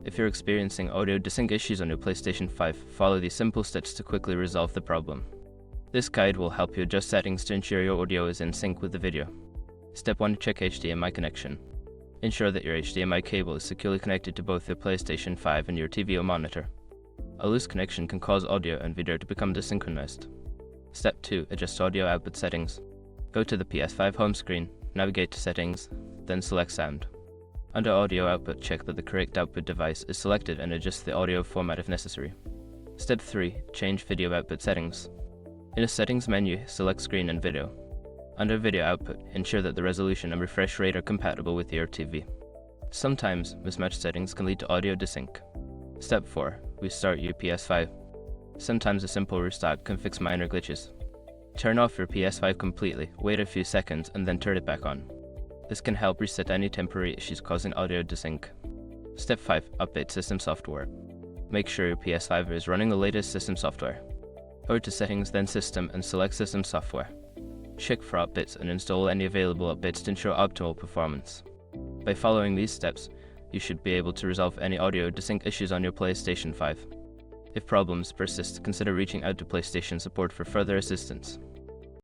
If you're experiencing audio desync issues on your PlayStation 5, follow these simple steps to quickly resolve the problem. This guide will help you adjust settings to ensure your audio is in sync with the video. Step 1. Check HDMI connection. Ensure that your HDMI cable is securely connected to both your PlayStation 5 and your TV or monitor. A loose connection can cause audio and video to become desynchronized. Step 2. Adjust audio output settings. Go to the PS5 home screen, navigate to Settings, then select Sound. Under Audio Output, check that the correct output device is selected and adjust the audio format if necessary. Step 3. Change video output settings. In the Settings menu, select Screen and Video. Under Video Output, ensure that the resolution and refresh rate are compatible with your TV. Sometimes, mismatched settings can lead to audio desync. Step 4. Restart your PS5. Sometimes a simple restart can fix minor glitches. Turn off your PS5 completely, wait a few seconds, and then turn it back on. This can help reset any temporary issues causing audio desync. Step 5. Update system software. Make sure your PS5 is running the latest system software. Go to Settings, then System, and select System Software. Check for updates and install any available updates to ensure optimal performance. By following these steps, you should be able to resolve any audio desync issues on your PlayStation 5. If problems persist, consider reaching out to PlayStation support for further assistance.